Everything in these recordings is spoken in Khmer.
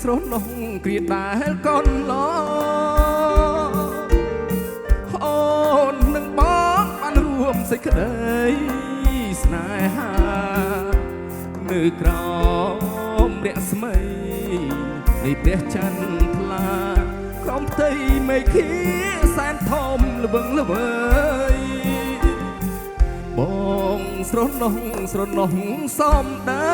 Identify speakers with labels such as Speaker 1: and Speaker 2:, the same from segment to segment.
Speaker 1: ស្រស់នោះគ្រាដែលកូនឡអូននឹងបងបានរួមសេចក្តីស្នេហានៅក្រោមរស្មីនៃព្រះច័ន្ទថ្លាក្រោមផ្ទៃមេឃាសែនធំល្វឹងល្វើយបងស្រស់នោះសំដី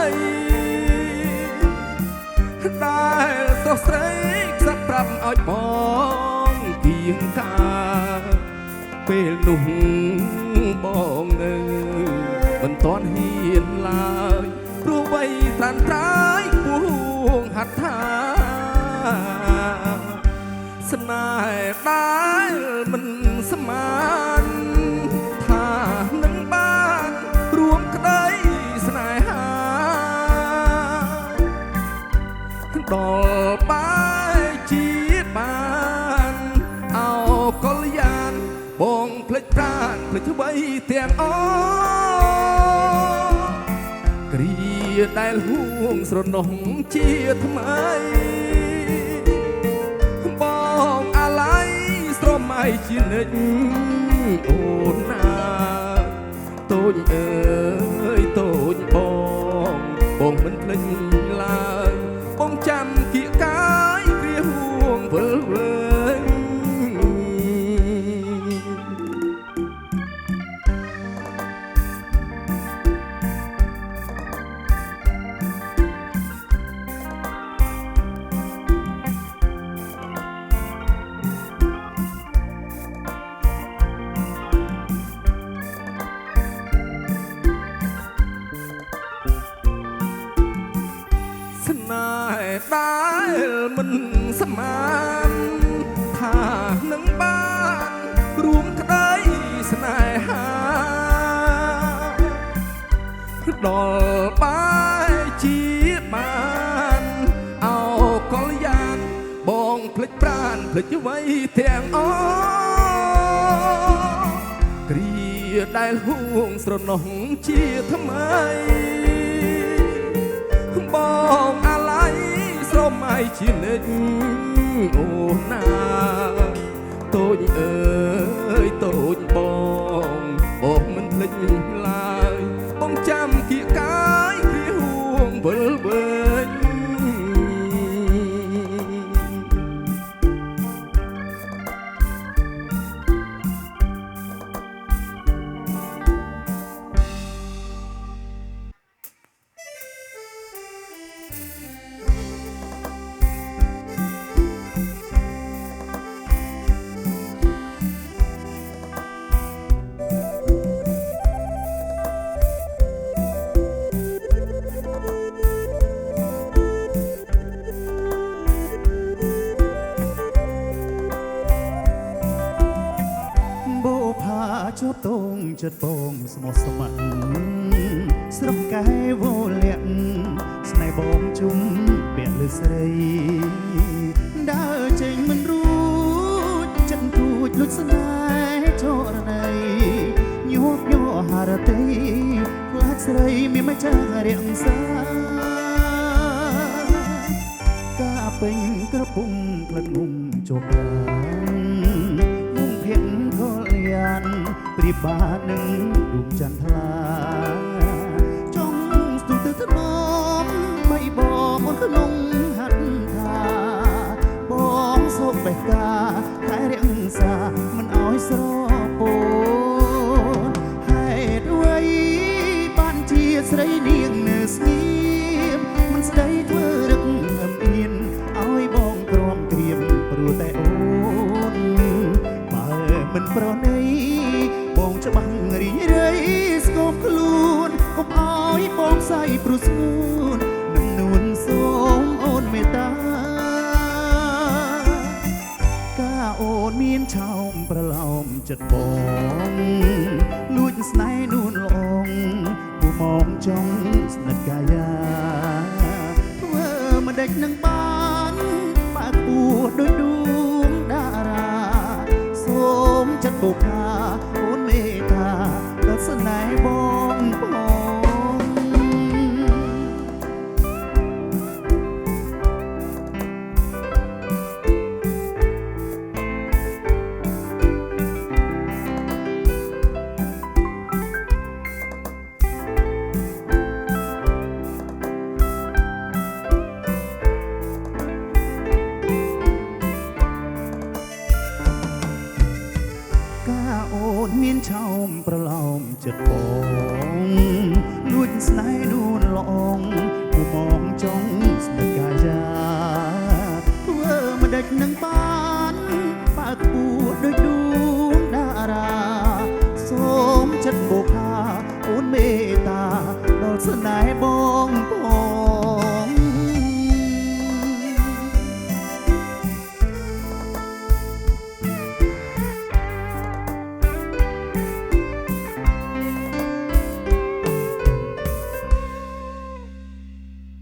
Speaker 1: ដែលស្រស់ស្រីខ្សឹបប្រាប់ឲ្យបងគៀងកាពេលនោះបងនៅមិនទាន់ហ៊ានឡើយព្រោះវ័យត្រានត្រាយពួងហត្ថាស្នេហ៍ដែលមិនស្មានថានឹងបានរួមក្តីស្នេហាដល់បាយជាបានអោកលយានបងភ្លេចប្រាណភ្លេចអ្វីទាំងអគ្រាដែលហួងស្រណោះជាថ្មីបងអាឡ័យស្រមៃជានិច្ចអូនណាតូចអើយតូចបងមិនភ្លេចឡើយបងចាំគៀកកាយគ្រាហួងវិលវិញស្នេហ៍ដែលមិនស្មានថានឹងបានរួមក្តីស្នេហាដល់បាយជាបានអោកលយានបងភ្លេចប្រាណភ្លេចអ្វីទាំងអគ្រាដែលហួងស្រណោះជាថ្មីបងអាឡ័យស្រមៃជានិច្ចអូនណាតូចអើយតូចបងមិនភ្លេចឡើយបងចាំគៀកកាយគ្រាហួងវិលវិញជាប់តងចិត្តបងស្មោះស្ម័គ្រស្រស់កាយវលាក់ស្នេហ៍បងជុំពាក់លើស្រីដើរចេញមិនរួចចិត្តទួចលួចស្នេហ៍ចរណីញាប់ញ័រហារតីខ្លាចស្រីមានមិនចារាំងសាកាពេញក្រពុំក្លិនងុំជាប់ឡាងងភៀងកលយានព្រៀបបាននឹងរូបចន្ទថ្លាចង់ស្ទុយទៅថ្នមបីបងមុនក្នុងហាត់ថាបងសូបបេះកាខែរាំងសាមិនអោយស្រពោនហេតុអ្វីបានជាស្រីនាងនៅស្ងៀមមិនស្ដីធ្វើរឹកអឹមអៀនអោយបងទ្រាំក្រៀមព្រោះតែអូនបើមិនប្រណីបងច្បាស់រីករាយស្គមខ្លួនកុំអោយបងស្អីព្រោះស្ងួននឹងនួនសូមអូនមេត្តាកាអូនមានឆោមប្រឡោមចិត្តបងលួចស្នេហ៍នួនល្អងពុំមកចង់ស្និទ្ធកាយាធ្វើមិនដេចនឹងបានបាក់ពួរដូចដួងតារាសូមចិត្តបុផាអូនមេត្តាដល់ស្នេហ៍បងបង មានឆោមប្រឡោមចិត្តបងលួចស្នេហ៍នួនឡងគូមองចង់ស្នេហ៍កាយាធ្វើមិនដេចនឹងបានបើកពួរដូចដួងតារាសូមចិត្តបុផាអូនមេត្តាដល់ស្នេហ៍បង